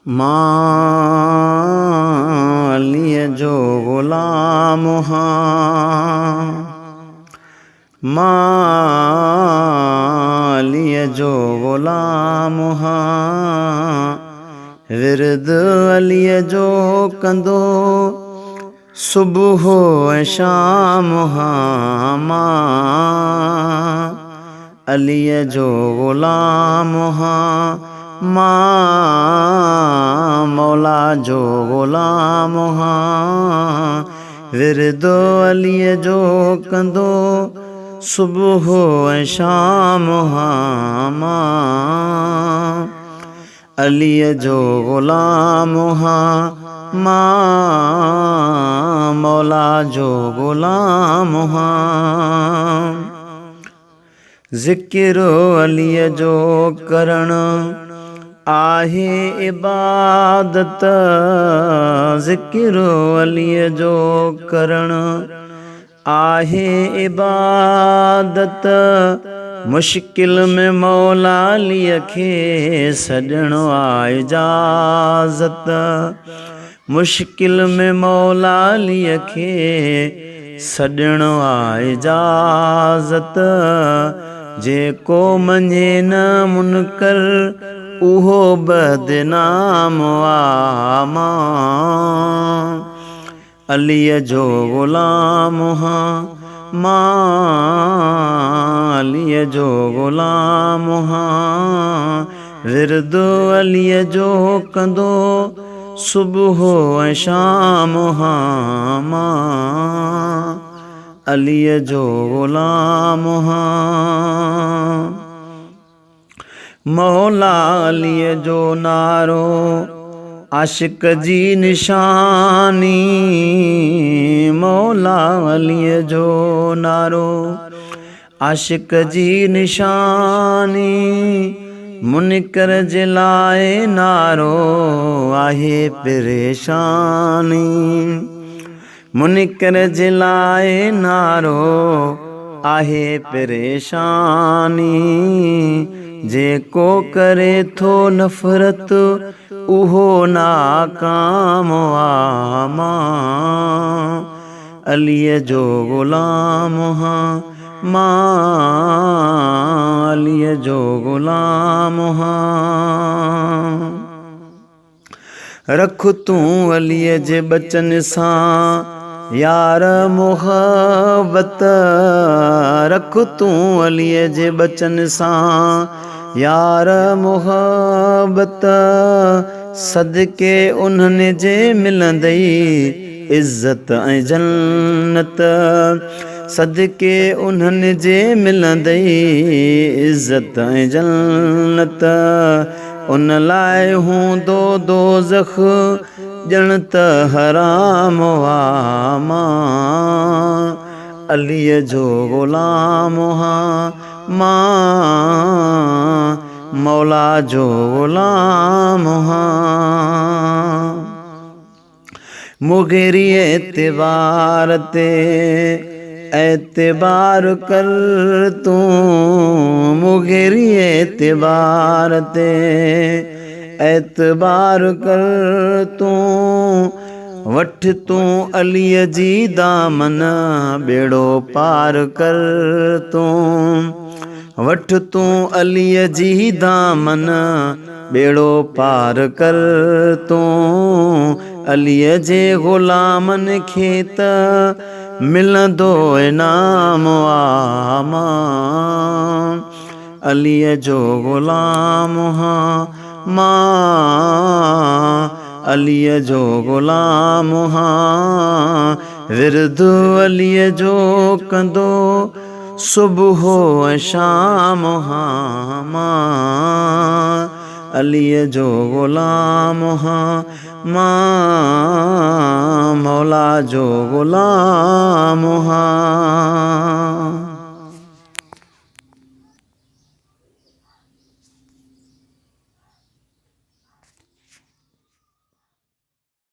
मां अलीअ जो ग़ुलाम हां, मां अलीअ जो ग़ुलाम हां। विर्द अलीअ जो कंदो सुबुह ऐं शाम हां। मां अलीअ जो ग़ुलाम हां, मां मौला जो ग़ुलाम हां। विर्द अलीअ जो कंदो सुबुह ऐं शाम हां। मां अलीअ जो ग़ुलाम हां, मां मौला जो ग़ुलाम हां। ज़िक्र अलीअ जो करणु आहे इबादत, ज़िक्र अलीअ जो करणु आहे इबादत। मुश्किल में मौला अलीअ खे सॾणो आहे इजाज़त, मुश्किल में मौला अलीअ खे सॾणो आहे इजाज़त। जेको मञे न मुनकर उहो बदनाम आहे। मां अलीअ जो ग़ुलाम हां, मां अलीअ जो ग़ुलाम हां। विर्द अलीअ जो कंदो सुबुह ऐं शाम हां। मां अलीअ जो ग़ुलाम हां। मौला अलीअ जो नारो आशिक़ जी निशानी, मौला अलीअ जो नारो आशिक़ जी निशानी। मुनकर जे लाइ नारो आहे परेशानी, मुनकर जे लाइ नारो आहे परेशानी। जेको करे थो नफ़रत उहो नाकाम आहे। मां अलीअ जो ग़ुलाम हां, मां अलीअ जो ग़ुलाम हां। रख तूं अलीअ जे बचन सां यार मुहब्बत, रख तूं अलीअ जे बचन सां यार मुहब्बत। सदके उन्हनि जे मिलंदई इज़्ज़त ऐं जन्नत, सदके उन्हनि जे मिलंदई इज़्ज़त ऐं जन्नत। उन लाइ हूंदो दोज़ख ॼण त हराम आहे। मां अलीअ जो ग़ुलाम हां, मां मौला जो ग़ुलाम हां। मुग़िरी एतबार ते एतबार कर तूं, मुग़िरी एतबार ते एतबार कर तूं। वठ तूं अलीअ जी दामन बेड़ो पार कर तूं, वठ तूं अलीअ जी दामन बेड़ो पार कर तूं। अलीअ जे ग़ुलामनि खे त मिलंदो इनाम आहे। मां अलीअ जो ग़ुलाम हां, मां अलीअ जो ग़ुलाम हां। विर्द अलीअ जो कंदो सुबुह ऐं शाम हां। मां अलीअ जो ग़ुलाम हां, मां मौला जो ग़ुलाम हां।